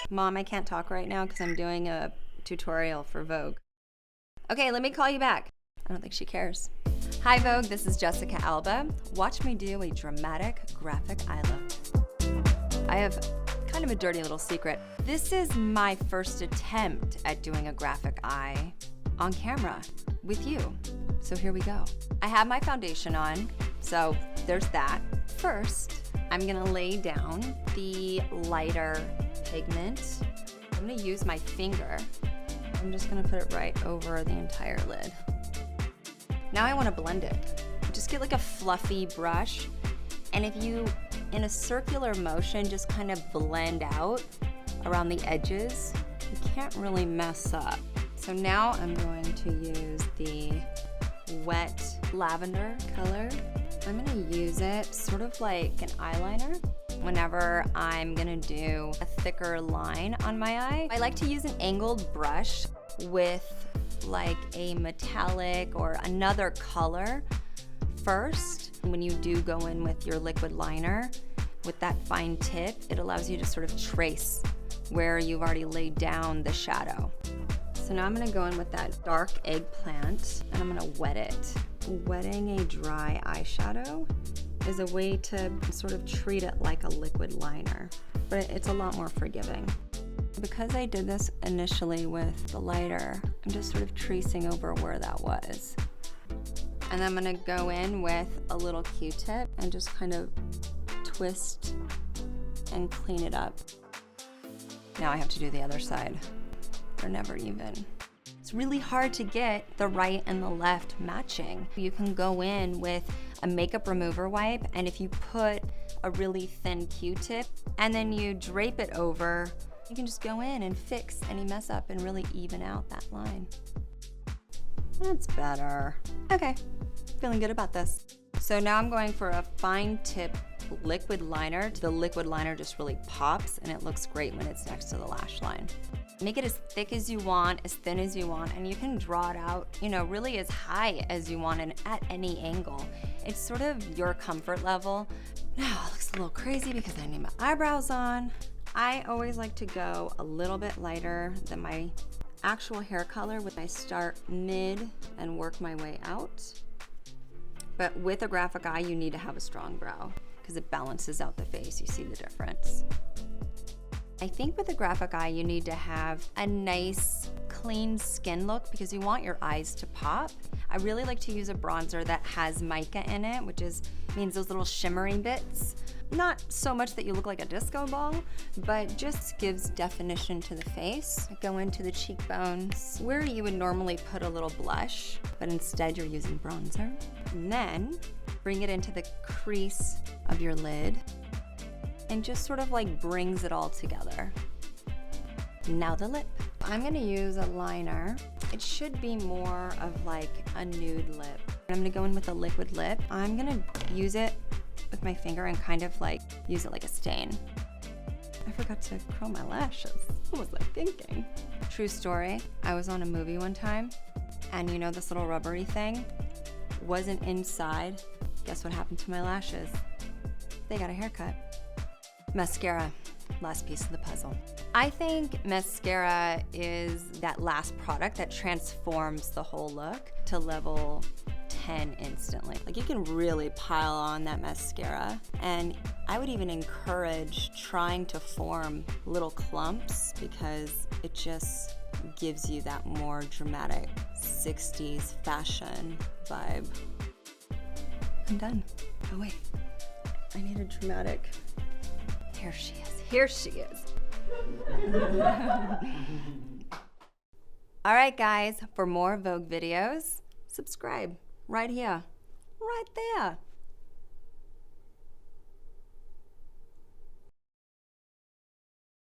Mom, I can't talk right now because I'm doing a tutorial for Vogue. Okay, let me call you back. I don't think she cares. Hi Vogue, this is Jessica Alba. Watch me do a dramatic graphic eye look. I have kind of a dirty little secret. This is my first attempt at doing a graphic eye on camera with you. So here we go. I have my foundation on, so there's that. First, I'm gonna lay down the lighter pigment. I'm gonna use my finger. I'm just gonna put it right over the entire lid. Now I wanna blend it. Just get like a fluffy brush, and if you, in a circular motion, just kind of blend out around the edges, you can't really mess up. So now I'm going to use the wet lavender color. I'm gonna use it sort of like an eyeliner whenever I'm gonna do a thicker line on my eye. I like to use an angled brush with like a metallic or another color first. When you do go in with your liquid liner, with that fine tip, it allows you to sort of trace where you've already laid down the shadow. So now I'm gonna go in with that dark eggplant and I'm gonna wet it. Wetting a dry eyeshadow is a way to sort of treat it like a liquid liner, but it's a lot more forgiving. Because I did this initially with the lighter, I'm just sort of tracing over where that was. And I'm gonna go in with a little Q-tip and just kind of twist and clean it up. Now I have to do the other side. They're never even. It's really hard to get the right and the left matching. You can go in with a makeup remover wipe, and if you put a really thin Q-tip and then you drape it over, you can just go in and fix any mess up and really even out that line. That's better. Okay, feeling good about this. So now I'm going for a fine tip liquid liner. The liquid liner just really pops and it looks great when it's next to the lash line. Make it as thick as you want, as thin as you want, and you can draw it out, you know, really as high as you want and at any angle. It's sort of your comfort level. Now it looks a little crazy because I need my eyebrows on. I always like to go a little bit lighter than my actual hair color when I start mid and work my way out. But with a graphic eye, you need to have a strong brow because it balances out the face. You see the difference. I think with a graphic eye, you need to have a nice, clean skin look because you want your eyes to pop. I really like to use a bronzer that has mica in it, which means those little shimmery bits. Not so much that you look like a disco ball, but just gives definition to the face. Go into the cheekbones where you would normally put a little blush, but instead you're using bronzer. And then bring it into the crease of your lid and just sort of like brings it all together. Now the lip. I'm gonna use a liner. It should be more of like a nude lip. I'm gonna go in with a liquid lip. I'm gonna use it with my finger and kind of like use it like a stain. I forgot to curl my lashes. What was I thinking? True story, I was on a movie one time and you know this little rubbery thing wasn't inside. Guess what happened to my lashes? They got a haircut. Mascara, last piece of the puzzle. I think mascara is that last product that transforms the whole look to level 10 instantly. Like you can really pile on that mascara, and I would even encourage trying to form little clumps because it just gives you that more dramatic 60s fashion vibe. I'm done. Oh wait, I need a dramatic. Here she is, here she is. All right guys, for more Vogue videos, subscribe right here, right there.